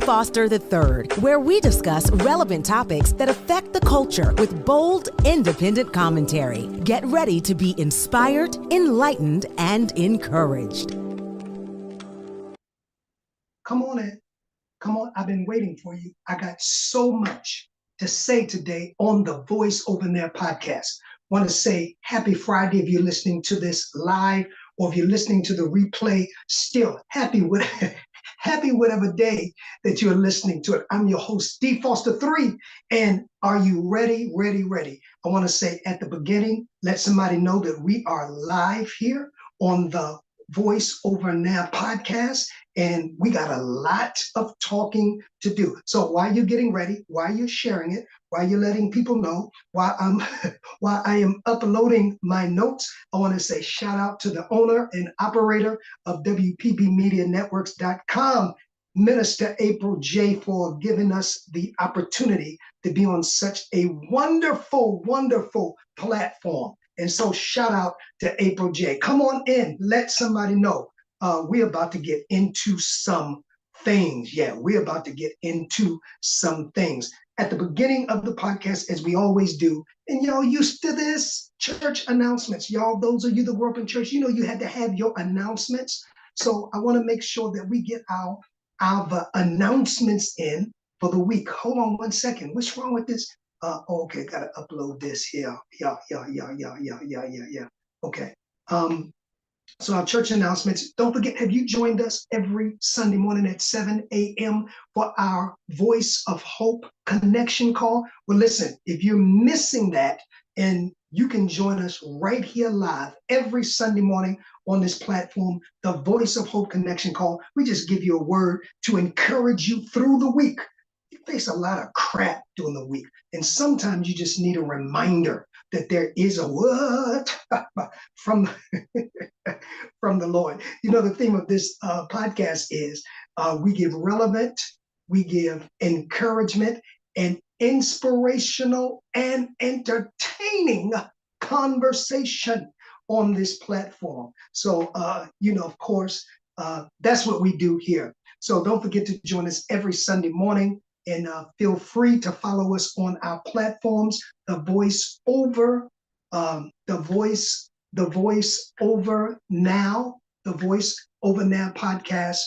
Foster III, where we discuss relevant topics that affect the culture with bold, independent commentary. Get ready to be inspired, enlightened, and encouraged. Come on in. Come on. I've been waiting for you. I got so much to say today on the Voice Over There podcast. Want to say happy Friday if you're listening to this live, or if you're listening to the replay, still happy whatever day that you're listening to it. I'm your host, D. Foster III, and are you ready? I want to say at the beginning, let somebody know that we are live here on the Voice Over Now podcast, and we got a lot of talking to do. So while you're getting ready, while you're sharing it, while you're letting people know, while I am uploading my notes, I want to say shout out to the owner and operator of WPBMediaNetworks.com, Minister April J, for giving us the opportunity to be on such a wonderful platform. And so shout out to April J. Come on in, let somebody know. We're about to get into some things. Yeah, we're about to get into some things. At the beginning of the podcast, as we always do, and y'all used to this, church announcements. Y'all, those of you that grew up in church, you know you had to have your announcements. So I want to make sure that we get our announcements in for the week. Hold on one second. What's wrong with this? Okay, gotta upload this here. Yeah. Okay. So our church announcements. Don't forget, have you joined us every Sunday morning at 7 a.m. for our Voice of Hope connection call? Well, listen, if you're missing that, and you can join us right here live every Sunday morning on this platform, the Voice of Hope connection call. We just give you a word to encourage you through the week. You face a lot of crap during the week, and sometimes you just need a reminder that there is a word from the Lord. You know, the theme of this podcast is we give relevant, we give encouragement, and inspirational and entertaining conversation on this platform. So, of course, that's what we do here. So don't forget to join us every Sunday morning. And feel free to follow us on our platforms, the Voice Over Now, the Voice Over Now podcast,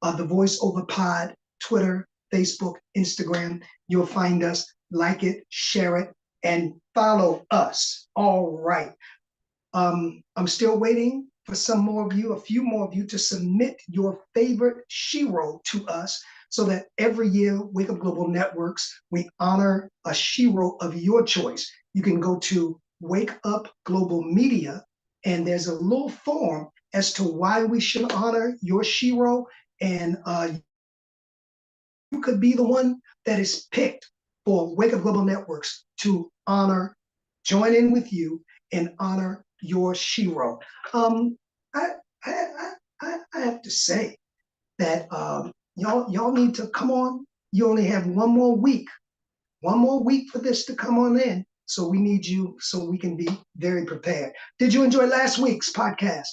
the Voice Over Pod, Twitter, Facebook, Instagram. You'll find us, like it, share it, and follow us. All right. I'm still waiting for a few more of you to submit your favorite shero to us, so that every year, Wake Up Global Networks, we honor a shero of your choice. You can go to Wake Up Global Media, and there's a little form as to why we should honor your shero, and you could be the one that is picked for Wake Up Global Networks to join in with you and honor your shero. I have to say that y'all need to come on. You only have one more week for this to come on in. So we need you so we can be very prepared. Did you enjoy last week's podcast?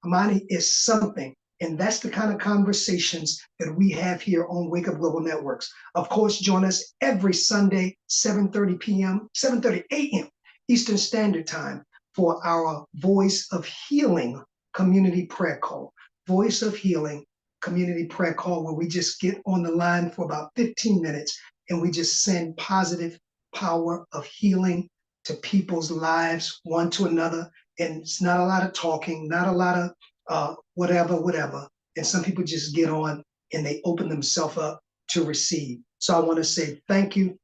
Amani is something. And that's the kind of conversations that we have here on Wake Up Global Networks. Of course, join us every Sunday, 7:30 a.m. Eastern Standard Time for our Voice of Healing community prayer call. Voice of Healing community prayer call, where we just get on the line for about 15 minutes and we just send positive power of healing to people's lives, one to another. And it's not a lot of talking, not a lot of whatever. And some people just get on and they open themselves up to receive. So I want to say thank you.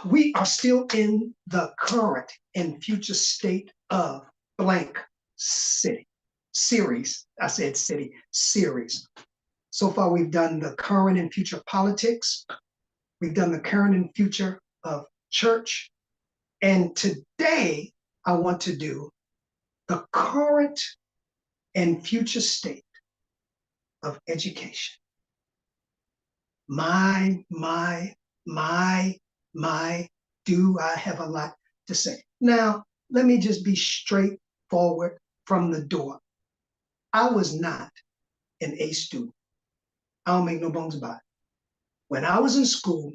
We are still in the current and future state of blank city series. I said city series. So far, we've done the current and future politics. We've done the current and future of church. And today, I want to do the current and future state of education. My, do I have a lot to say. Now, let me just be straightforward from the door. I was not an A student. I don't make no bones about it. When I was in school,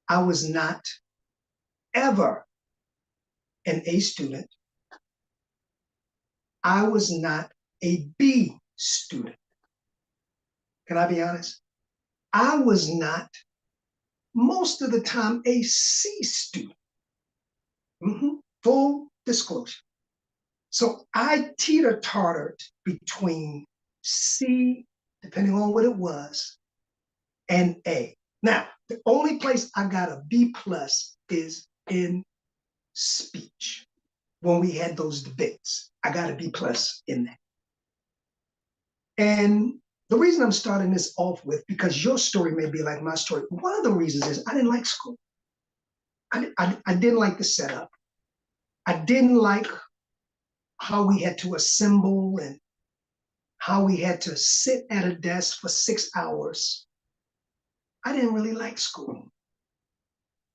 I was not ever an A student. I was not a B student. Can I be honest? I was not, most of the time, a C student. Full disclosure. So I teeter-tottered between C, depending on what it was, and A. Now, the only place I got a B plus is in speech. When we had those debates, I got a B plus in that. And the reason I'm starting this off with, because your story may be like my story, one of the reasons is I didn't like school. I didn't like the setup. I didn't like how we had to assemble and how we had to sit at a desk for 6 hours. I didn't really like school.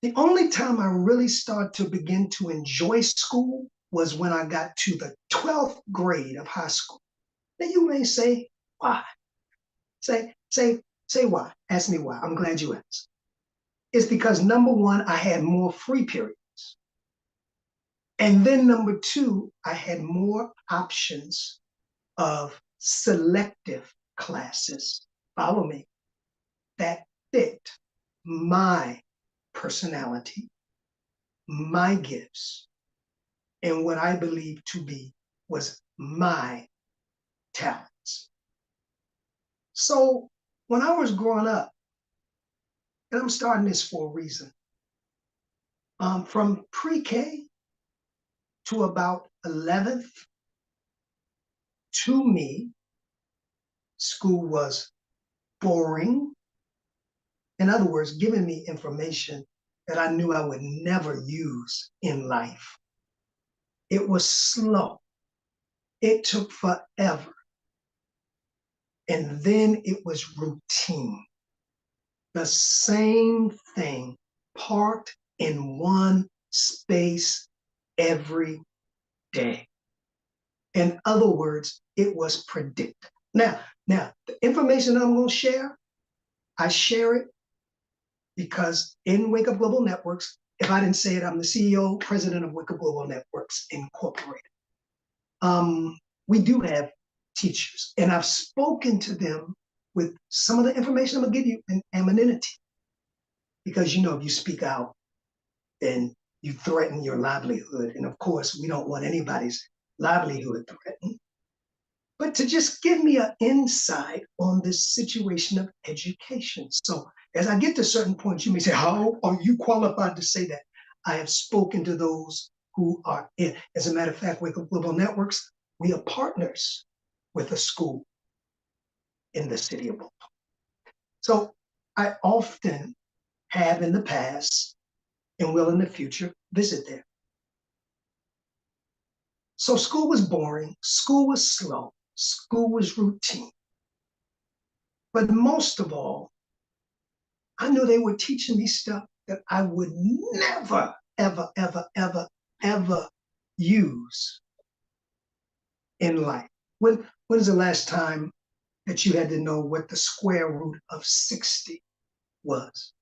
The only time I really started to begin to enjoy school was when I got to the 12th grade of high school. Now you may say, why? Say why. Ask me why. I'm glad you asked. It's because number one, I had more free periods. And then number two, I had more options of selective classes, follow me, that fit my personality, my gifts, and what I believe to be was my talents. So when I was growing up, and I'm starting this for a reason, from pre-K to about 11th, to me, school was boring. In other words, giving me information that I knew I would never use in life. It was slow. It took forever. And then it was routine. The same thing parked in one space every day. In other words, it was predictable. Now, the information I'm going to share, I share it because in Wake Up Global Networks, if I didn't say it, I'm the CEO, president of Wake Up Global Networks Incorporated. We do have teachers, and I've spoken to them with some of the information I'm gonna give you in anonymity, because if you speak out, then you threaten your livelihood, and of course, we don't want anybody's livelihood threatened. But to just give me an insight on this situation of education. So as I get to certain points, you may say, how are you qualified to say that? I have spoken to those who are in. As a matter of fact, Wake Up Global Networks, we are partners with a school in the city of Baltimore. So I often have in the past and will in the future visit there. So school was boring, school was slow, school was routine. But most of all, I knew they were teaching me stuff that I would never, ever, ever, ever, ever use in life. When is the last time that you had to know what the square root of 60 was?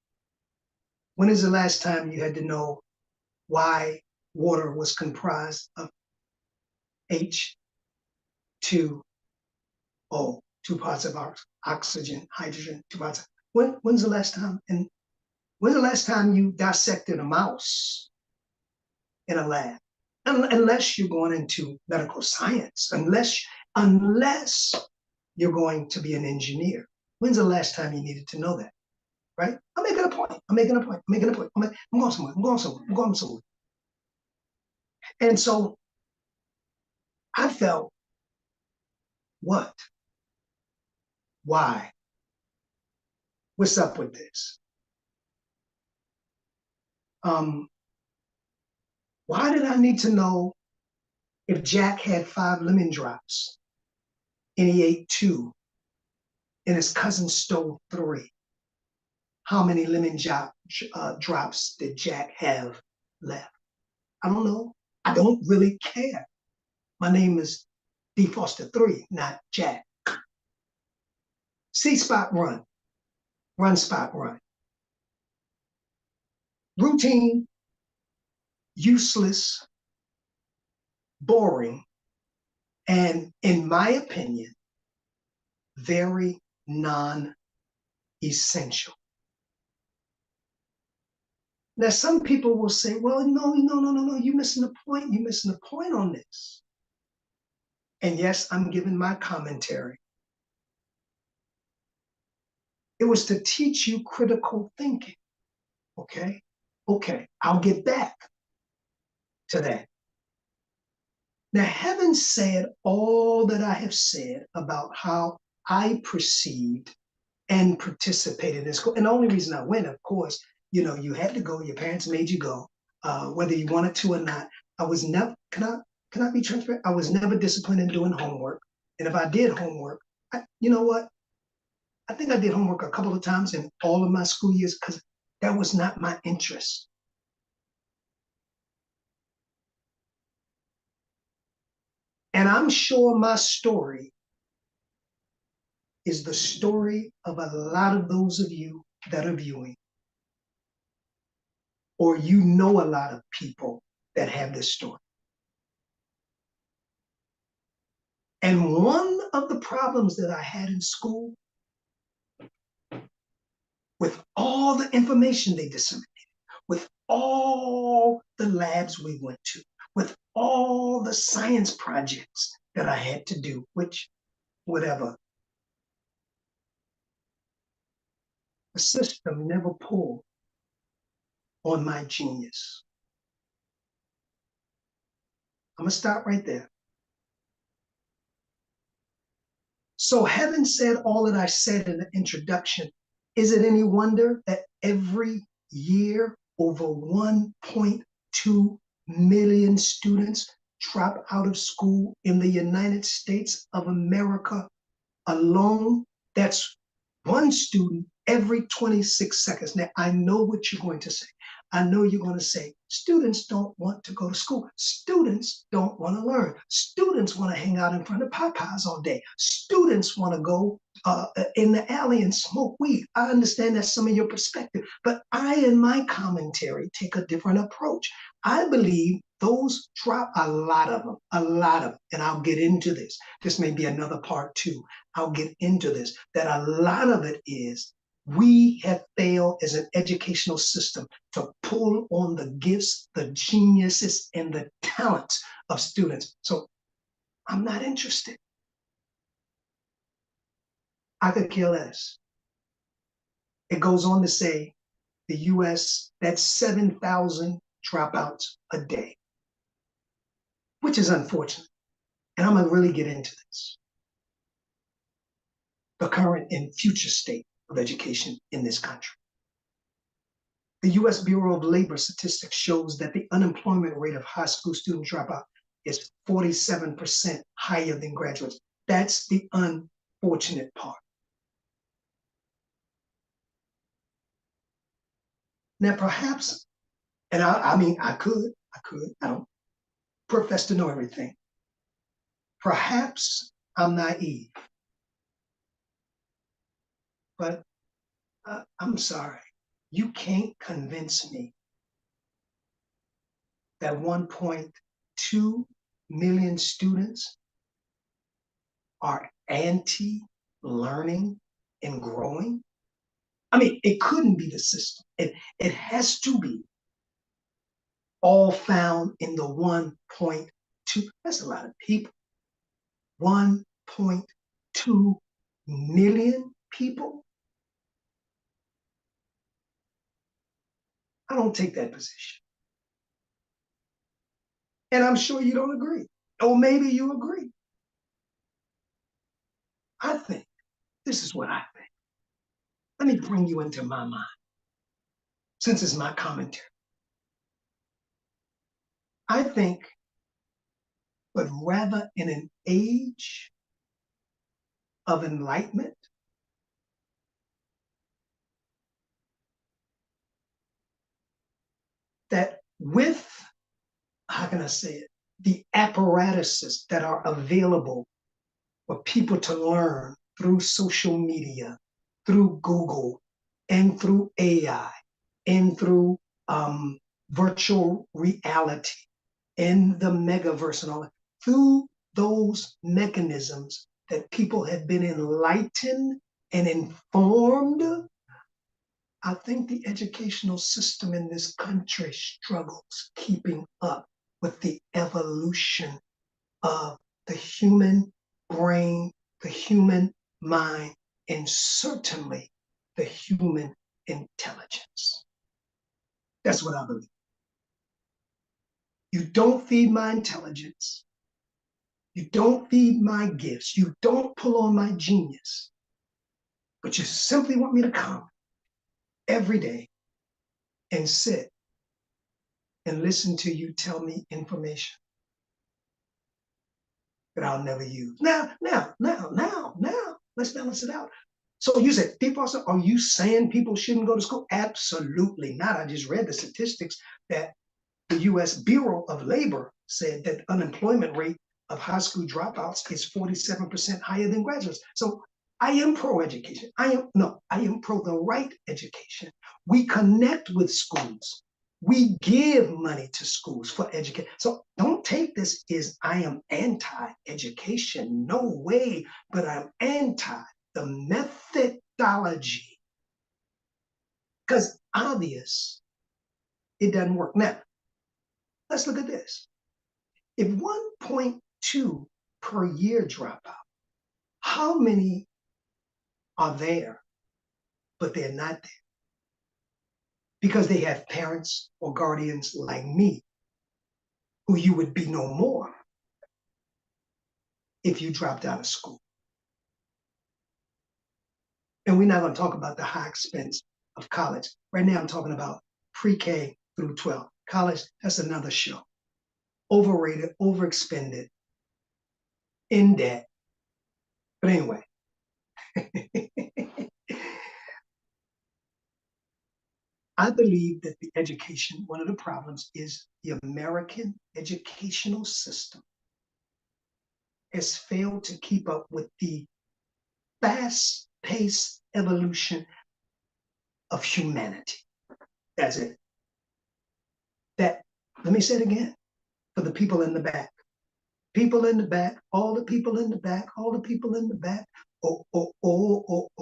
When is the last time you had to know why water was comprised of H2O, 2 parts of oxygen, hydrogen, 2 parts? When's the last time? And when's the last time you dissected a mouse in a lab? Unless you're going into medical science, unless you're going to be an engineer. When's the last time you needed to know that? Right? I'm making a point. I'm going somewhere. And so I felt, what? Why? What's up with this? Why did I need to know if Jack had 5 lemon drops and he ate 2 and his cousin stole 3? How many lemon drops did Jack have left? I don't know. I don't really care. My name is D. Foster 3, not Jack. See spot run, run spot run. Routine, useless, boring, and in my opinion, very non-essential. Now, some people will say, well, no, you're missing the point. You're missing the point on this. And yes, I'm giving my commentary. It was to teach you critical thinking. Okay? Okay, I'll get back to that. Now, having said all that I have said about how I perceived and participated in school, and the only reason I went, of course, you had to go, your parents made you go, whether you wanted to or not. I was never, can I be transparent? I was never disciplined in doing homework. And if I did homework, you know what? I think I did homework a couple of times in all of my school years because that was not my interest. And I'm sure my story is the story of a lot of those of you that are viewing, or you know a lot of people that have this story. And one of the problems that I had in school, with all the information they disseminated, with all the labs we went to, with all the science projects that I had to do, which, whatever, the system never pulled on my genius. I'm gonna stop right there. So having said all that I said in the introduction, is it any wonder that every year over 1.2 million students drop out of school in the United States of America alone? That's one student every 26 seconds. Now, I know what you're going to say. I know you're going to say, students don't want to go to school. Students don't want to learn. Students want to hang out in front of Popeyes all day. Students want to go in the alley and smoke weed. I understand that's some of your perspective, but I, in my commentary, take a different approach. I believe those drop, a lot of them, and I'll get into this. This may be another part too. I'll get into this, that a lot of it is we have failed as an educational system to pull on the gifts, the geniuses, and the talents of students. So I'm not interested. I could care less. It goes on to say the US, that's 7,000 dropouts a day, which is unfortunate. And I'm gonna really get into this. The current and future state of education in this country. The US Bureau of Labor Statistics shows that the unemployment rate of high school student dropout is 47% higher than graduates. That's the unfortunate part. Now, perhaps, and I could, I don't profess to know everything. Perhaps I'm naive, but I'm sorry. You can't convince me that 1.2 million students are anti-learning and growing. I mean, it couldn't be the system. It has to be all found in the 1.2. That's a lot of people. 1.2 million people. I don't take that position. And I'm sure you don't agree. Or maybe you agree. I think, this is what I think. Let me bring you into my mind, since it's my commentary. I think, but rather in an age of enlightenment, that with, how can I say it, the apparatuses that are available for people to learn through social media, through Google, and through AI, and through virtual reality, and the megaverse, and all that, through those mechanisms that people have been enlightened and informed. I think the educational system in this country struggles keeping up with the evolution of the human brain, the human mind, and certainly the human intelligence. That's what I believe. You don't feed my intelligence. You don't feed my gifts. You don't pull on my genius. But you simply want me to come every day and sit and listen to you tell me information that I'll never use. Now, let's balance it out. So you said, Steve Foster, are you saying people shouldn't go to school? Absolutely not. I just read the statistics that the U.S. Bureau of Labor said that unemployment rate of high school dropouts is 47% higher than graduates. So I am pro-education. I am pro the right education. We connect with schools. We give money to schools for education. So don't take this as I am anti-education. No way, but I'm anti the methodology. Because obvious, it doesn't work. Now, let's look at this. If 1.2 per year drop out, how many are there, but they're not there? Because they have parents or guardians like me, who you would be no more if you dropped out of school. And we're not going to talk about the high expense of college. Right now, I'm talking about pre-K through 12. College, that's another show. Overrated, overexpended, in debt. But anyway, I believe that the education, one of the problems is the American educational system has failed to keep up with the fast-paced evolution of humanity. That's it. Let me say it again for the people in the back. People in the back, all the people in the back, all the people in the back. Oh. All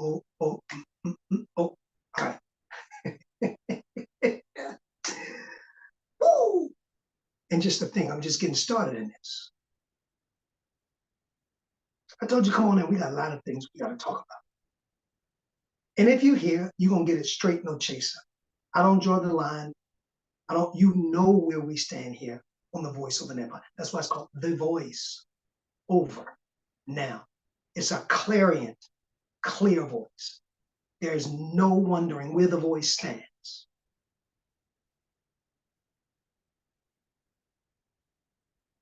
right. Woo! And just to think, I'm just getting started in this. I told you, come on in. We got a lot of things we got to talk about. And if you're here, you're going to get it straight, no chaser. I don't draw the line. You know where we stand here on the Voice Over Now. That's why it's called The Voice Over Now. It's a clarion, clear voice. There's no wondering where the voice stands.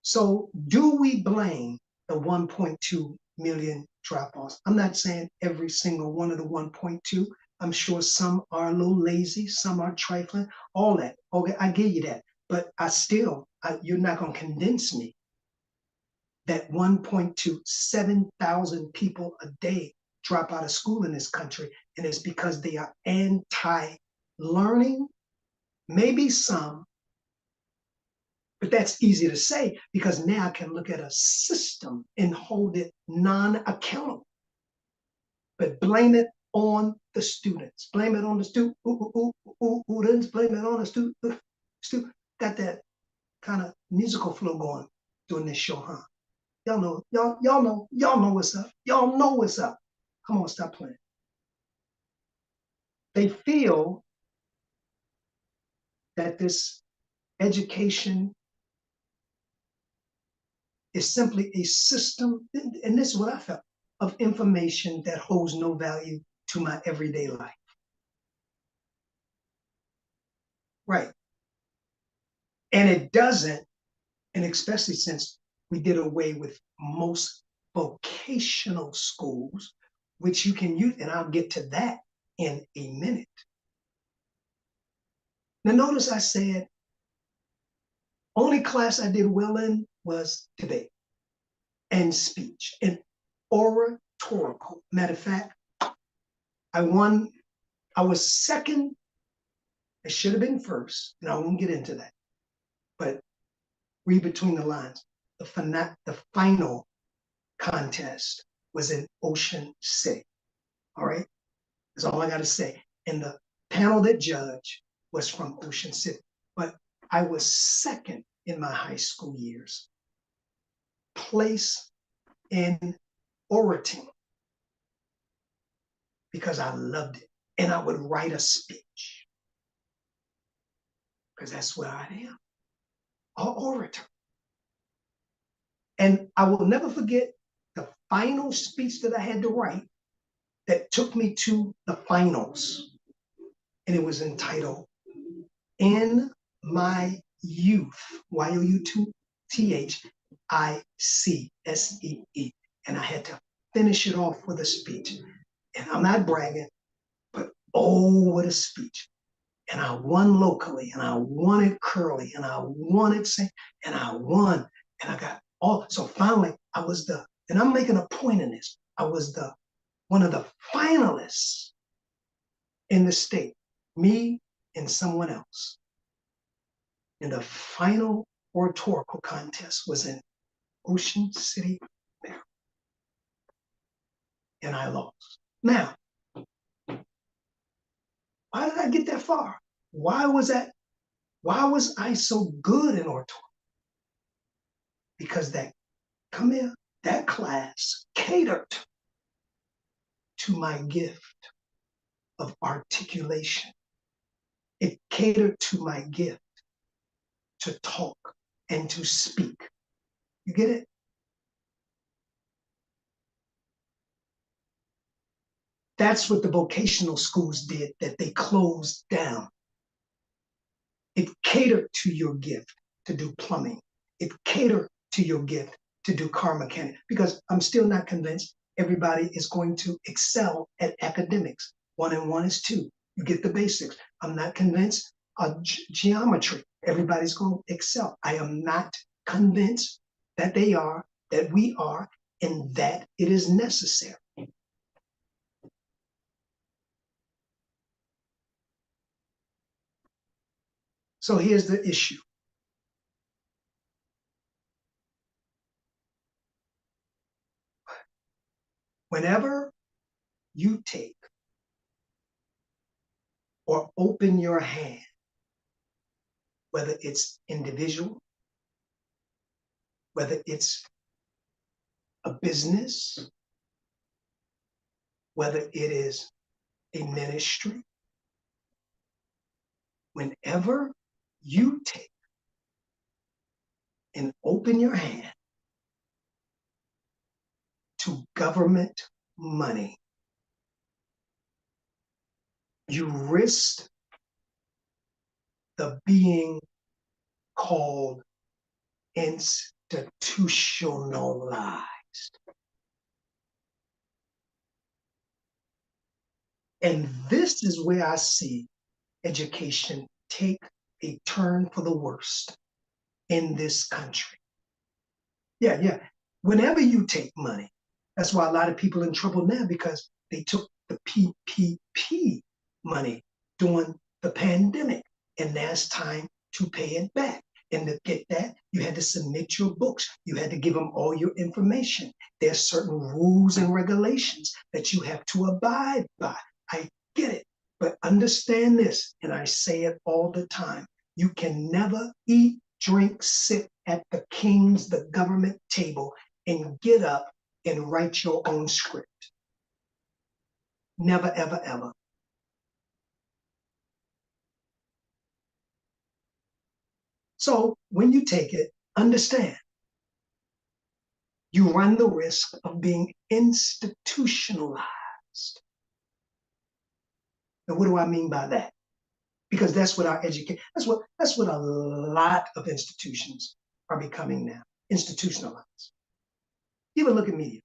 So do we blame the 1.2 million drop-offs? I'm not saying every single one of the 1.2. I'm sure some are a little lazy, some are trifling, all that. Okay, I give you that. But you're not going to convince me that 7,000 people a day drop out of school in this country, and it's because they are anti-learning. Maybe some, but that's easy to say because now I can look at a system and hold it non-accountable. But blame it on the students. Blame it on the students. Blame it on the student. Got that kind of musical flow going during this show, huh? Y'all know what's up. Y'all know what's up. Come on, stop playing. They feel that this education is simply a system, and this is what I felt, of information that holds no value to my everyday life. Right. And it doesn't, and especially since we did away with most vocational schools, which you can use, and I'll get to that in a minute. Now notice I said, only class I did well in was debate and speech and oratory. oratorical. Matter of fact, I was second. I should have been first, and I won't get into that. But read between the lines. The final contest was in Ocean City. All right, that's all I got to say. And the panel that judged was from Ocean City. But I was second in my high school years, place in orating, because I loved it. And I would write a speech, because that's where I am, an orator. And I will never forget the final speech that I had to write that took me to the finals. And it was entitled, In My Youth, YOUTHICSEE. And I had to finish it off with a speech. And I'm not bragging, but oh, what a speech. And I won locally, and I won it Curly, and I won it St. And I won. And I got all. So finally, I was and I'm making a point in this, I was one of the finalists in the state, me and someone else. And the final oratorical contest was in Ocean City, Maryland. And I lost. Now, why did I get that far? Why was I so good in oratory? Because that class catered to my gift of articulation. It catered to my gift to talk and to speak. You get it? That's what the vocational schools did, that they closed down. It catered to your gift to do plumbing. It catered to your gift to do car mechanic, because I'm still not convinced everybody is going to excel at academics. 1 and 1 is 2. You get the basics. I'm not convinced of geometry. Everybody's going to excel. I am not convinced that we are, and that it is necessary. So here's the issue. Whenever you take or open your hand, whether it's individual, whether it's a business, whether it is a ministry, whenever you take and open your hand to government money, you risk the being called institutionalized. And this is where I see education take a turn for the worst in this country. Yeah. Whenever you take money, that's why a lot of people are in trouble now, because they took the PPP money during the pandemic, and now it's time to pay it back. And to get that, you had to submit your books. You had to give them all your information. There's certain rules and regulations that you have to abide by. I get it, but understand this, and I say it all the time. You can never eat, drink, sit at the the government table and get up and write your own script. Never, ever, ever. So when you take it, understand, you run the risk of being institutionalized. Now, what do I mean by that? Because that's what our education, that's what a lot of institutions are becoming now, institutionalized. Even look at media.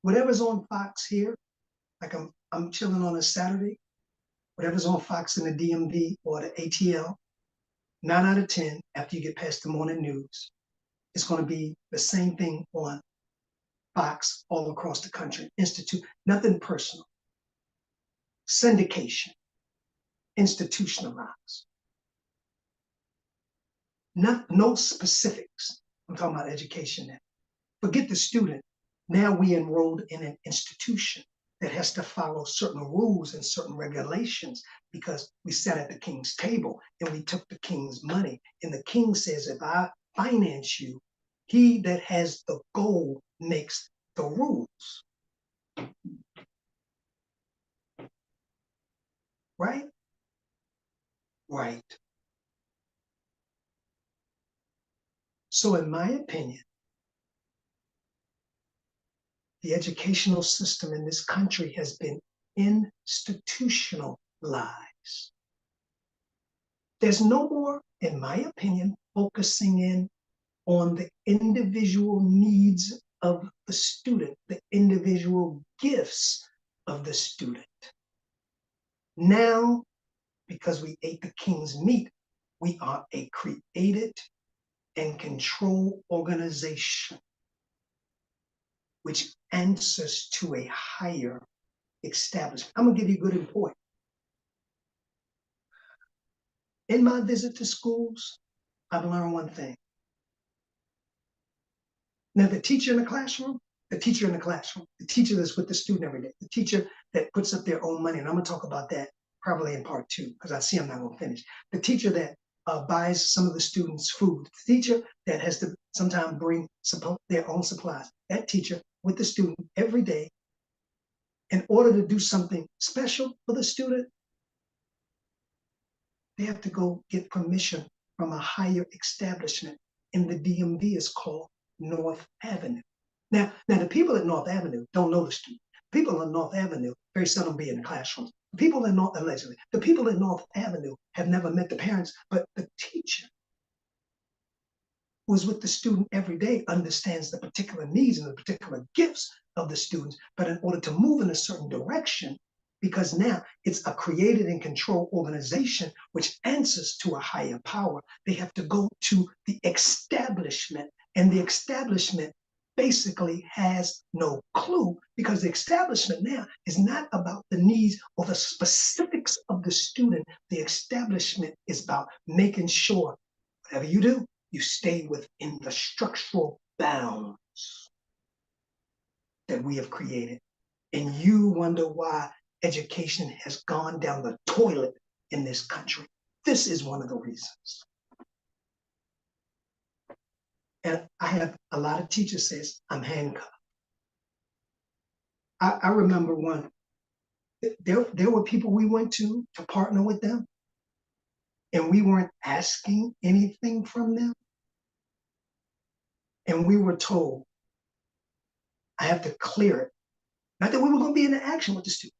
Whatever's on Fox here, like I'm chilling on a Saturday, whatever's on Fox in the DMV or the ATL, 9 out of 10, after you get past the morning news, It's going to be the same thing on Fox all across the country. Institute, nothing personal. Syndication, institutionalized. No specifics. I'm talking about education now. Forget the student. Now we enrolled in an institution that has to follow certain rules and certain regulations because we sat at the king's table and we took the king's money. And the king says, if I finance you, he that has the goal makes the rules. Right? Right. So in my opinion, the educational system in this country has been institutionalized. There's no more, in my opinion, focusing in on the individual needs of the student, the individual gifts of the student. Now, because we ate the king's meat, we are a created and controlled organization which answers to a higher establishment. I'm gonna give you a good point. In my visit to schools, I've learned one thing. Now, the teacher in the classroom, the teacher that's with the student every day, the teacher that puts up their own money, and I'm gonna talk about that probably in part 2, because I see I'm not gonna finish. The teacher that buys some of the students' food, the teacher that has to sometimes bring their own supplies, that teacher with the student every day, in order to do something special for the student, they have to go get permission from a higher establishment. In the DMV is called North Avenue. Now, the people at North Avenue don't know the student. People on North Avenue very seldom be in the classrooms. The people in North Avenue have never met the parents, but the teacher who is with the student every day understands the particular needs and the particular gifts of the students. But in order to move in a certain direction, because now it's a created and controlled organization which answers to a higher power, they have to go to the establishment, and the establishment basically has no clue, because the establishment now is not about the needs or the specifics of the student. The establishment is about making sure whatever you do, you stay within the structural bounds that we have created. And you wonder why education has gone down the toilet in this country. This is one of the reasons. And I have a lot of teachers says, I'm handcuffed. I remember there were people we went to partner with them, and we weren't asking anything from them. And we were told, I have to clear it. Not that we were going to be in action with the students.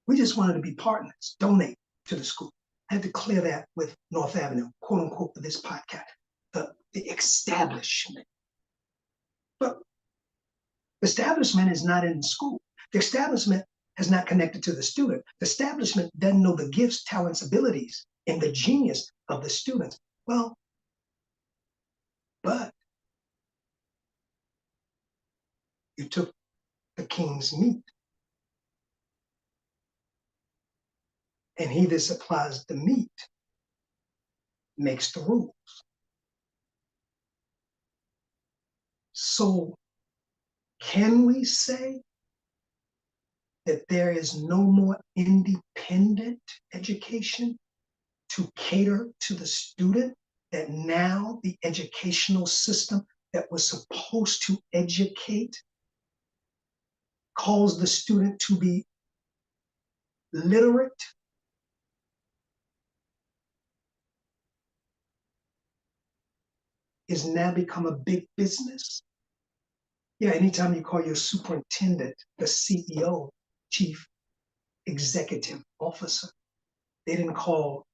We just wanted to be partners, donate to the school. I had to clear that with North Avenue, quote unquote, for this podcast, the establishment. But the establishment is not in the school. The establishment is not connected to the student. The establishment doesn't know the gifts, talents, abilities, and the genius of the students. Well, but you took the king's meat, and he that supplies the meat makes the rules. So can we say that there is no more independent education to cater to the student, that now the educational system that was supposed to educate calls the student to be literate? Is now become a big business? Yeah, anytime you call your superintendent the CEO, chief executive officer, they didn't call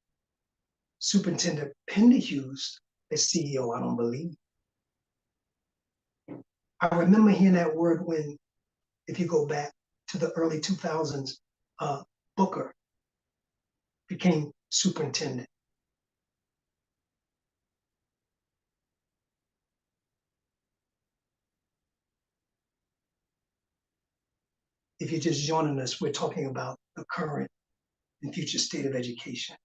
Superintendent Penderhughes the CEO, I don't believe. I remember hearing that word when, if you go back to the early 2000s, Booker became superintendent. 'Cause if you're just joining us, we're talking about the current and future state of education.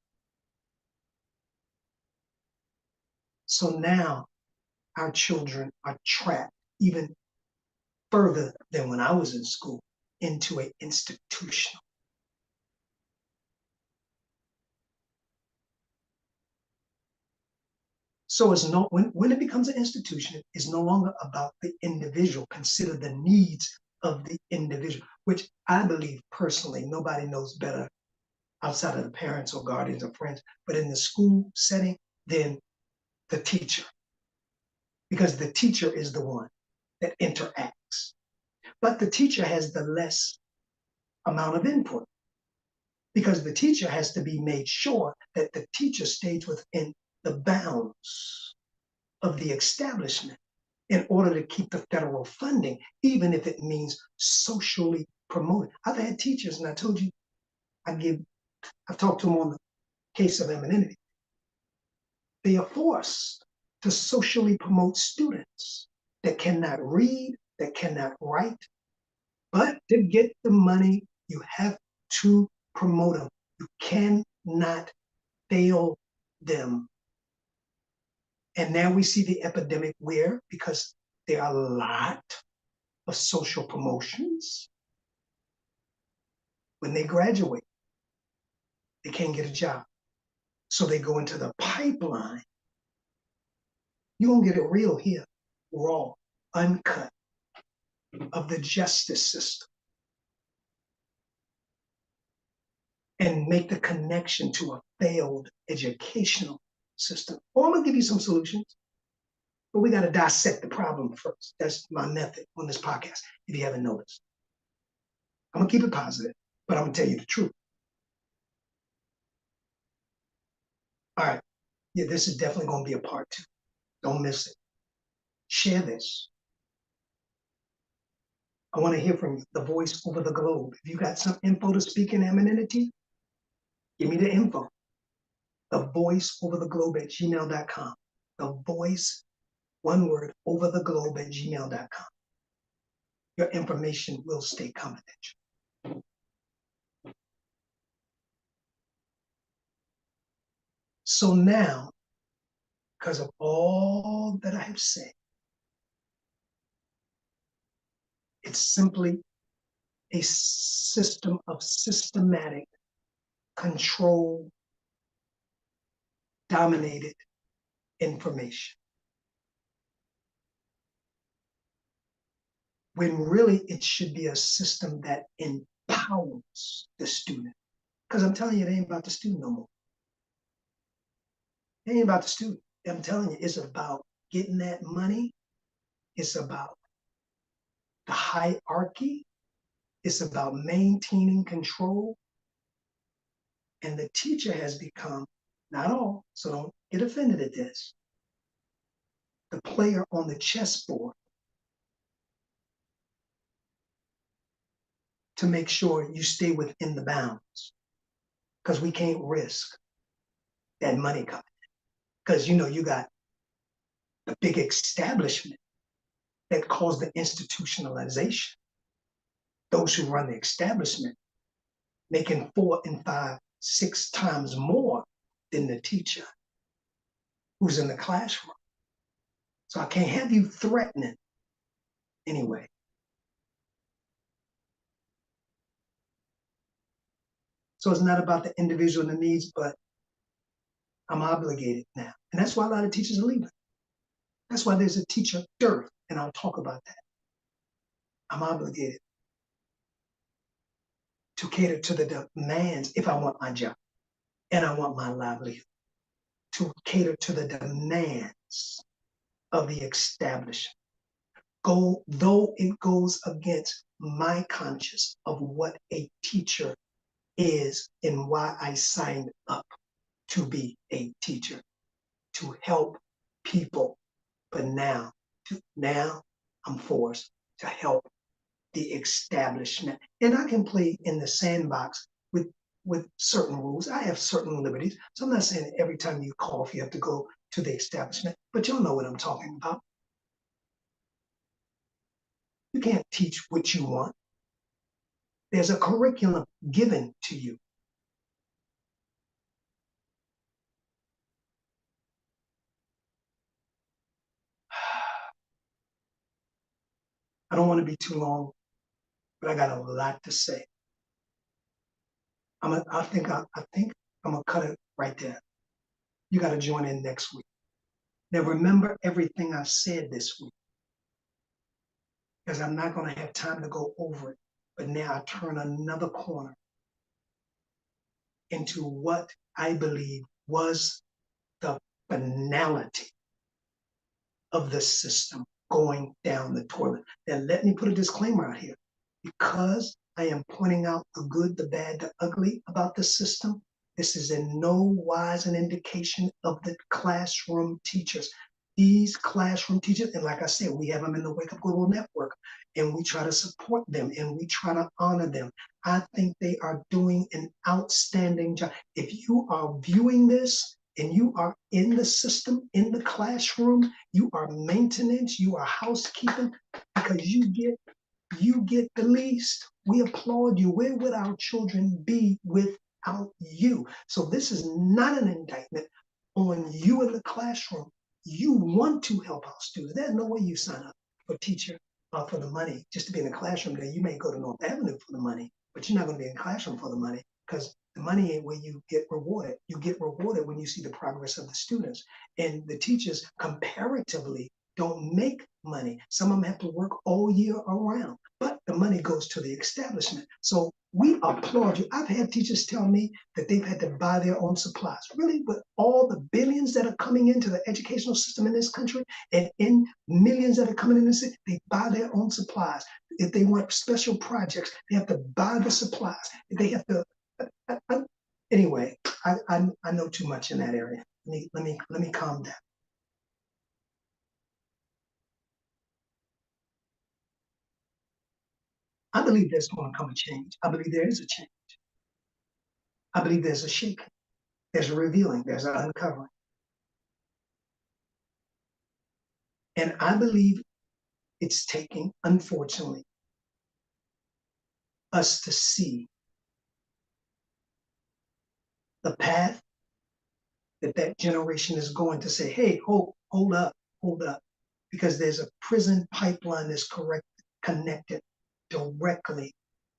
So now our children are trapped even further than when I was in school into an institutional. So it's no, when it becomes an institution, it's no longer about the individual. Consider the needs of the individual, which I believe personally, nobody knows better outside of the parents or guardians or friends, but in the school setting, then the teacher, because the teacher is the one that interacts. But the teacher has the less amount of input because the teacher has to be made sure that the teacher stays within the bounds of the establishment in order to keep the federal funding, even if it means socially promoted. I've had teachers, and I told you, I've talked to them on the case of anonymity. They are forced to socially promote students that cannot read, that cannot write, but to get the money, you have to promote them. You cannot fail them. And now we see the epidemic where, because there are a lot of social promotions, when they graduate, they can't get a job. So they go into the pipeline. You're going to get it real here, raw, uncut, of the justice system. And make the connection to a failed educational system. Or I'm going to give you some solutions, but we got to dissect the problem first. That's my method on this podcast, if you haven't noticed. I'm going to keep it positive, but I'm going to tell you the truth. All right. Yeah, this is definitely going to be a part 2. Don't miss it. Share this. I want to hear from you, the voice over the globe. If you got some info to speak in anonymity, give me the info. The voice over the globe at gmail.com. The voice, one word, over the globe at gmail.com. Your information will stay confidential. So now, because of all that I have said, it's simply a system of systematic control dominated information. When really it should be a system that empowers the student. Because I'm telling you, it ain't about the student no more. It ain't about the student. I'm telling you, it's about getting that money. It's about the hierarchy. It's about maintaining control. And the teacher has become, not all, so don't get offended at this, the player on the chessboard to make sure you stay within the bounds. Because we can't risk that money coming in. Because you got the big establishment that caused the institutionalization. Those who run the establishment making 4 and 5, 6 times more than the teacher who's in the classroom. So I can't have you threatening anyway. So it's not about the individual and the needs, but I'm obligated now. And that's why a lot of teachers are leaving. That's why there's a teacher dearth, and I'll talk about that. I'm obligated to cater to the demands if I want my job and I want my livelihood, to cater to the demands of the establishment. Though it goes against my conscience of what a teacher is and why I signed up to be a teacher, to help people. But now I'm forced to help the establishment. And I can play in the sandbox with certain rules. I have certain liberties. So I'm not saying that every time you cough, you have to go to the establishment, but you'll know what I'm talking about. You can't teach what you want. There's a curriculum given to you. I don't want to be too long, but I got a lot to say. I think I'm gonna cut it right there. You got to join in next week. Now remember everything I've said this week, because I'm not going to have time to go over it. But now I turn another corner into what I believe was the finality of the system going down the toilet. Now let me put a disclaimer out here. Because I am pointing out the good, the bad, the ugly about the system, this is in no wise an indication of the classroom teachers. These classroom teachers, and like I said, we have them in the Wake Up Global Network, and we try to support them and we try to honor them. I think they are doing an outstanding job. If you are viewing this and you are in the system, in the classroom, you are maintenance, you are housekeeping, because you get the least. We applaud you. Where would our children be without you? So this is not an indictment on you in the classroom. You want to help our students. There's no way you sign up for teacher for the money just to be in the classroom. Now you may go to North Avenue for the money, but you're not going to be in the classroom for the money, because the money ain't where you get rewarded. You get rewarded when you see the progress of the students. And the teachers comparatively don't make money. Some of them have to work all year around, but the money goes to the establishment. So we applaud you. I've had teachers tell me that they've had to buy their own supplies. Really, with all the billions that are coming into the educational system in this country, and in millions that are coming in this city, they buy their own supplies. If they want special projects, they have to buy the supplies. They have to. Anyway, I know too much in that area. Let me calm down. I believe there's going to come a change. I believe there is a change. I believe there's a shaking, there's a revealing, there's an uncovering. And I believe it's taking, unfortunately, us to see the path that generation is going, to say, hey, hold up, because there's a prison pipeline that's connected directly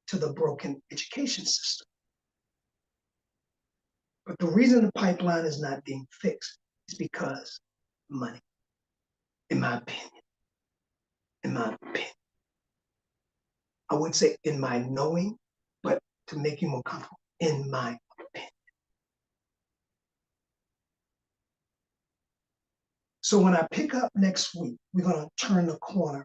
to the broken education system. But the reason the pipeline is not being fixed is because money, in my opinion. I would say in my knowing, but to make you more comfortable, in my opinion. So when I pick up next week, we're going to turn the corner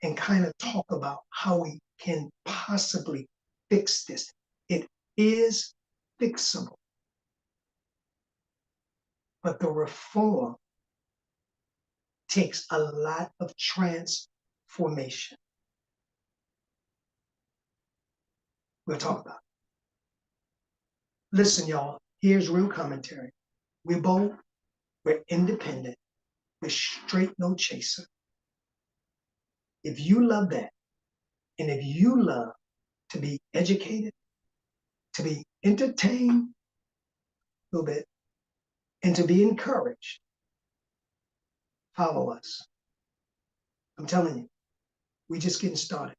and kind of talk about how we can possibly fix this. It is fixable, but the reform takes a lot of transformation. We'll talk about it. Listen, y'all, here's real commentary. We're bold, we're independent, we're straight, no chaser. If you love that, and if you love to be educated, to be entertained a little bit, and to be encouraged, follow us. I'm telling you, we're just getting started.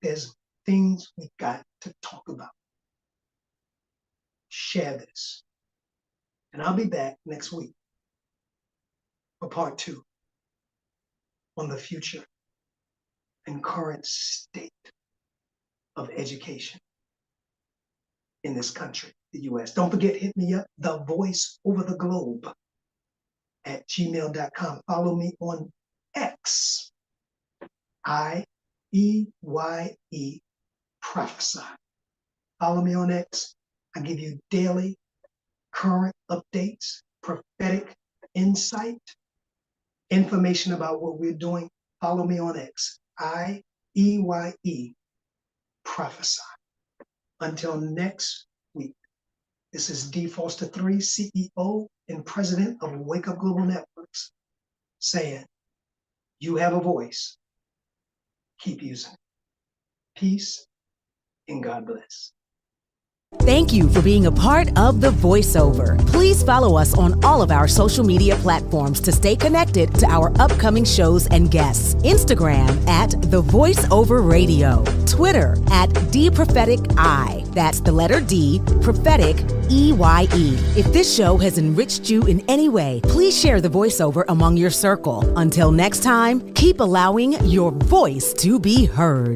There's things we got to talk about. Share this. And I'll be back next week for part 2 on the future and current state of education in this country, the US. Don't forget, hit me up, the voice over the globe at gmail.com. Follow me on X, IEYE Prophesy. Follow me on X. I give you daily current updates, prophetic insight, information about what we're doing. Follow me on X, IEYE Prophesy. Until next week, this is D. Foster III, CEO and President of Wake Up Global Networks, saying, you have a voice. keep using it. Peace and God bless. Thank you for being a part of The Voiceover. Please follow us on all of our social media platforms to stay connected to our upcoming shows and guests. Instagram at The Voiceover Radio. Twitter at DPropheticI. That's the letter D, prophetic, EYE. If this show has enriched you in any way, please share The Voiceover among your circle. Until next time, keep allowing your voice to be heard.